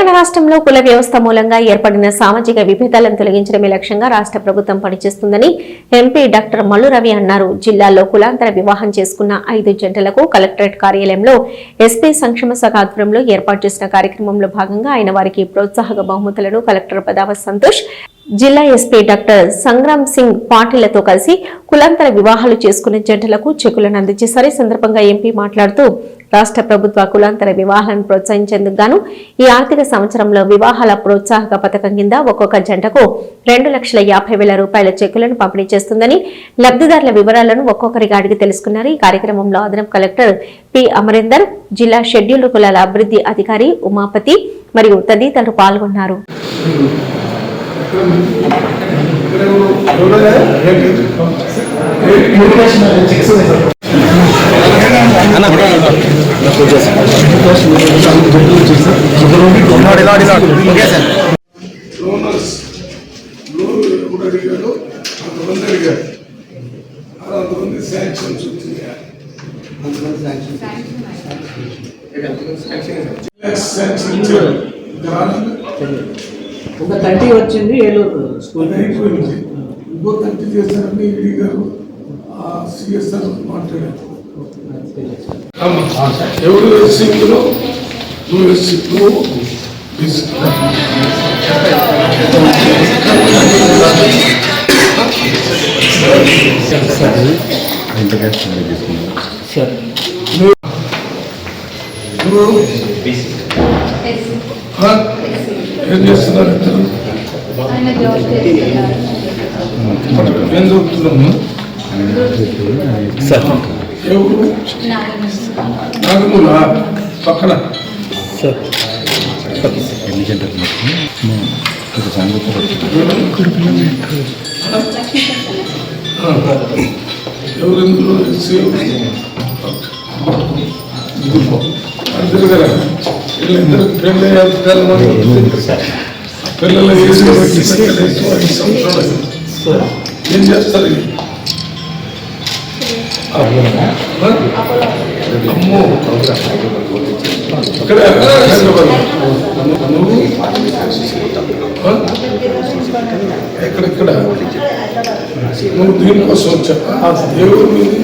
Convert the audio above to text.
తెలంగాణ రాష్ట్రంలో కుల వ్యవస్థ మూలంగా ఏర్పడిన సామాజిక విభేదాలను తొలగించడమే లక్ష్యంగా రాష్ట్ర ప్రభుత్వం పనిచేస్తుందని ఎంపీ డాక్టర్ మల్లు రవి అన్నారు. జిల్లాలో కులాంతర వివాహం చేసుకున్న 5 జంటలకు కలెక్టరేట్ కార్యాలయంలో ఎస్పీ సంక్షేమ శాఖ ఆధ్వర్యంలో ఏర్పాటు చేసిన కార్యక్రమంలో భాగంగా ఆయన వారికి ప్రోత్సాహక బహుమతులను కలెక్టర్ పదావ సంతోష్, జిల్లా ఎస్పీ డాక్టర్ సంగ్రామ్ సింగ్ పాటిళ్లతో కలిసి కులాంతర వివాహాలు చేసుకునే జంటలకు చెక్కులను అందజేశారు. ఈ సందర్భంగా ఎంపీ మాట్లాడుతూ రాష్ట్ర ప్రభుత్వ కులాంతర వివాహాలను ప్రోత్సహించేందుకు గాను ఈ ఆర్థిక సంవత్సరంలో వివాహాల ప్రోత్సాహక పథకం కింద ఒక్కొక్క జంటకు 2,50,000 రూపాయల చెక్కులను పంపిణీ చేస్తుందని, లబ్ధిదారుల వివరాలను ఒక్కొక్కరిగా అడిగి తెలుసుకున్నారు. ఈ కార్యక్రమంలో అదనపు కలెక్టర్ పి అమరేందర్, జిల్లా షెడ్యూల్డ్ కులాల అభివృద్ధి అధికారి ఉమాపతి మరియు తదితరులు పాల్గొన్నారు. ఒక 30 వచ్చింది. ఏలూరు స్కూల్ అయిపోయింది. ఇంకో 30 చేశారని ఈడీ గారు సిఎస్ఆర్ మాట్లాడారు. ఎవరు ఎస్సీలో నువ్వు ఎస్సీ ఏం చేస్తున్నారు ఇద్దరు? ఏం చదువుతున్నాము? ఎవరు? నాగమూల పక్కన ఎవరు ఇందులో తిరగరా? వీళ్ళిద్దరు పెళ్ళి పిల్లలు వేసి ఏం చేస్తారు? అమ్మో ఇక్కడ నువ్వు ఎక్కడెక్కడ నువ్వు దీనికోసం వచ్చా? ఎవరు మీది?